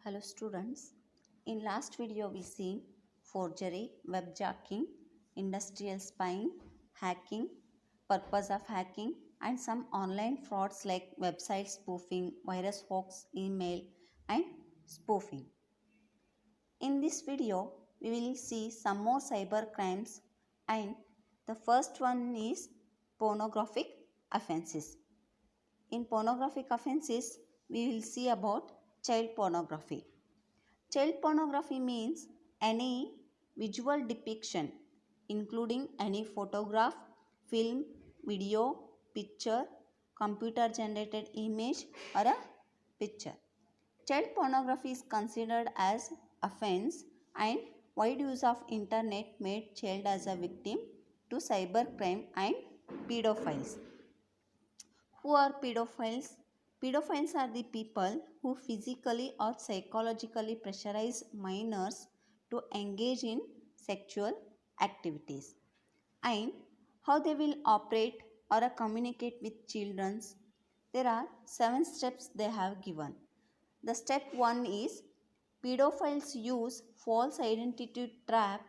Hello students, in last video we see forgery, webjacking, industrial spying, hacking, purpose of hacking and some online frauds like website spoofing, virus hoax, email and spoofing. In this video we will see some more cyber crimes and the first one is pornographic offenses. In pornographic offenses we will see about child pornography. Child pornography means any visual depiction, including any photograph, film, video, picture, computer generated image, or a picture. Child pornography is considered as offense and wide use of internet made child as a victim to cybercrime and pedophiles. Who are pedophiles? Pedophiles are the people who physically or psychologically pressurize minors to engage in sexual activities. And how they will operate or communicate with children. There are 7 steps they have given. The step 1 is pedophiles use false identity to trap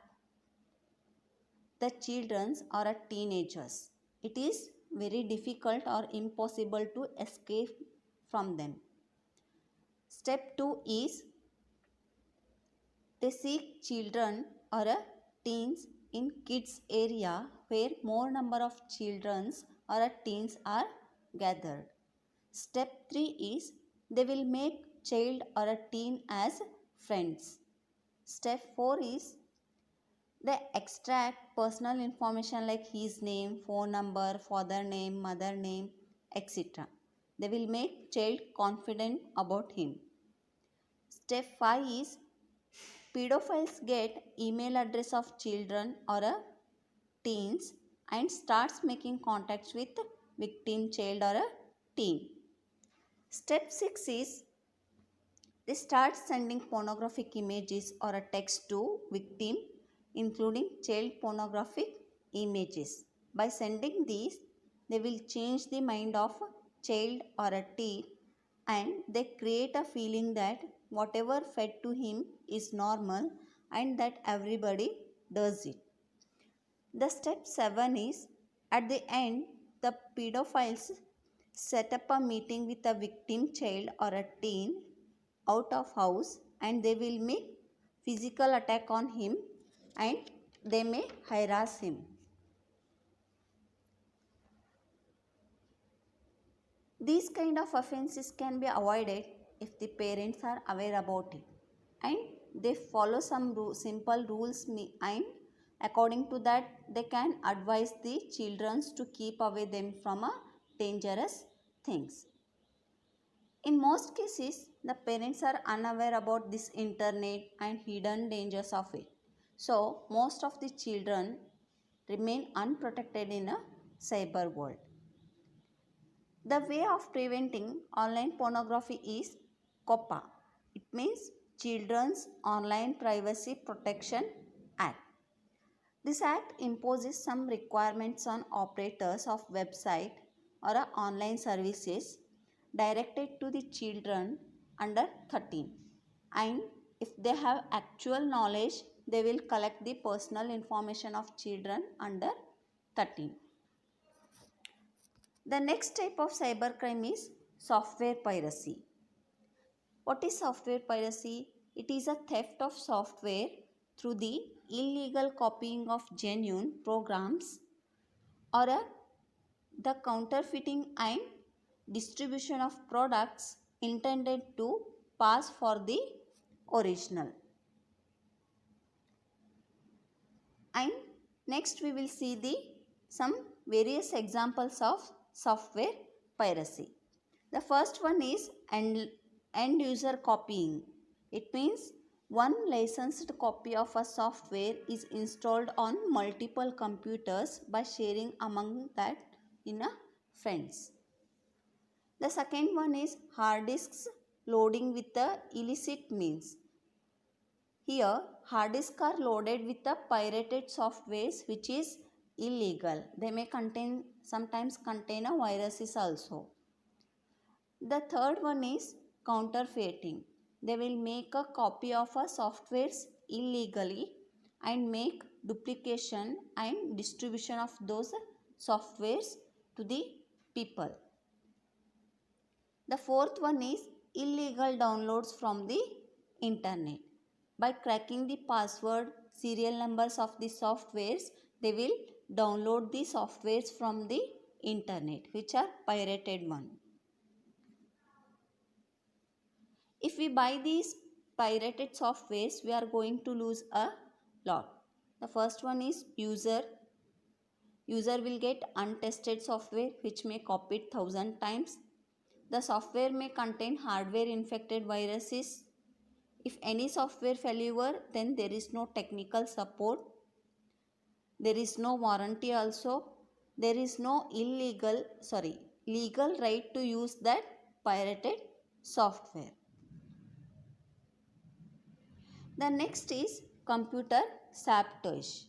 the children or teenagers. It is very difficult or impossible to escape from them. Step 2 is they seek children or teens in kids area where more number of children or teens are gathered. Step 3 is they will make child or a teen as friends. Step 4 is they extract personal information like his name, phone number, father name, mother name, etc. They will make child confident about him. Step 5 is pedophiles get email address of children or teens and starts making contacts with victim child or a teen. Step 6 is they start sending pornographic images or a text to victim including child pornographic images. By sending these, they will change the mind of a child or a teen and they create a feeling that whatever fed to him is normal and that everybody does it. The step 7 is at the end, the pedophiles set up a meeting with a victim child or a teen out of house and they will make physical attack on him and they may harass him. These kind of offenses can be avoided if the parents are aware about it and they follow some simple rules and according to that they can advise the children to keep away them from dangerous things. In most cases, the parents are unaware about this internet and hidden dangers of it. So, most of the children remain unprotected in a cyber world. The way of preventing online pornography is COPPA. It means Children's Online Privacy Protection Act. This act imposes some requirements on operators of website or online services directed to the children under 13 and if they have actual knowledge they will collect the personal information of children under 13. The next type of cybercrime is software piracy. What is software piracy? It is a theft of software through the illegal copying of genuine programs or the counterfeiting and distribution of products intended to pass for the original. And next we will see some various examples of software piracy. The first one is end user copying. It means one licensed copy of a software is installed on multiple computers by sharing among that in a friends. The second one is hard disks loading with the illicit means. Here, hard disks are loaded with the pirated softwares which is illegal. They may sometimes contain viruses also. The third one is counterfeiting. they will make a copy of a softwares illegally and make duplication and distribution of those softwares to the people. The fourth one is illegal downloads from the internet. By cracking the password, serial numbers of the softwares, they will download the softwares from the internet, which are pirated one. If we buy these pirated softwares, we are going to lose a lot. The first one is user. User will get untested software which may copied 1,000 times. The software may contain hardware infected viruses. If any software failure, then there is no technical support. There is no warranty also. There is no legal right to use that pirated software. The next is computer sabotage.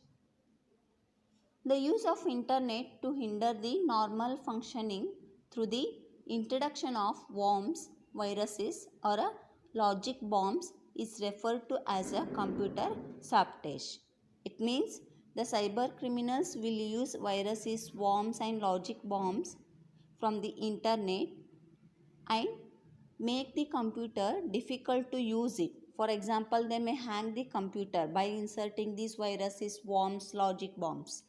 The use of internet to hinder the normal functioning through the introduction of worms, viruses or a logic bombs is referred to as a computer sabotage. It means the cyber criminals will use viruses, worms and logic bombs from the internet and make the computer difficult to use it. For example, they may hack the computer by inserting these viruses, worms, logic bombs.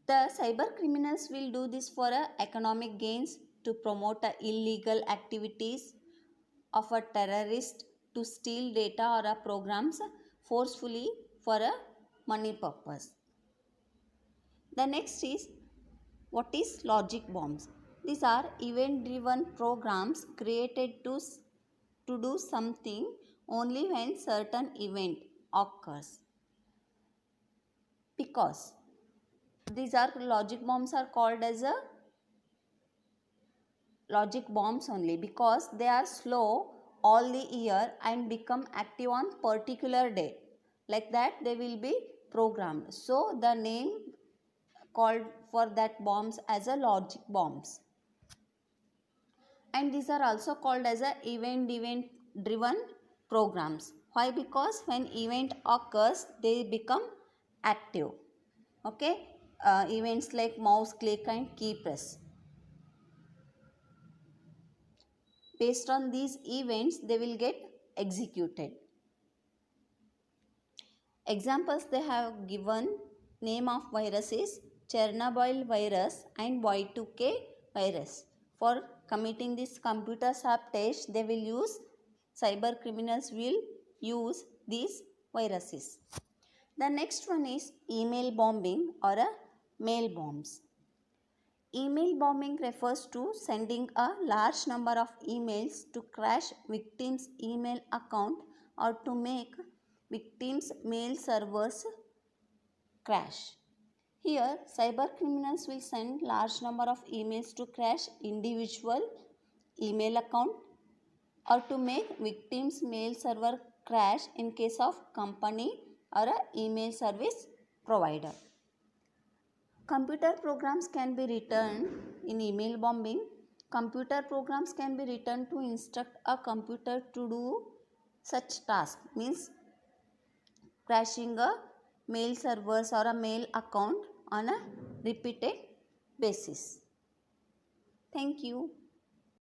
The cyber criminals will do this for economic gains, to promote illegal activities of a terrorist, to steal data or programs forcefully for a money purpose. The next is, what is logic bombs? These are event driven programs created to do something only when certain event occurs. Because these are logic bombs are called as a logic bombs only because they are slow all the year and become active on particular day. Like that they will be programmed. So the name called for that bombs as a logic bombs. And these are also called as a event driven programs. Why? Because when event occurs they become active. Okay, events like mouse click and key press. Based on these events they will get executed. Examples they have given: name of viruses, Chernobyl virus and Y2K virus. For committing this computer sabotage, they will use, cyber criminals will use these viruses. The next one is email bombing or a mail bombs. Email bombing refers to sending a large number of emails to crash victims' email account or to make victims' mail servers crash. Here, cyber criminals will send large number of emails to crash individual email account or to make victims' mail server crash in case of company or a email service provider. Computer programs can be written in email bombing. Computer programs can be written to instruct a computer to do such task, means crashing a mail servers or a mail account on a repeated basis. Thank you.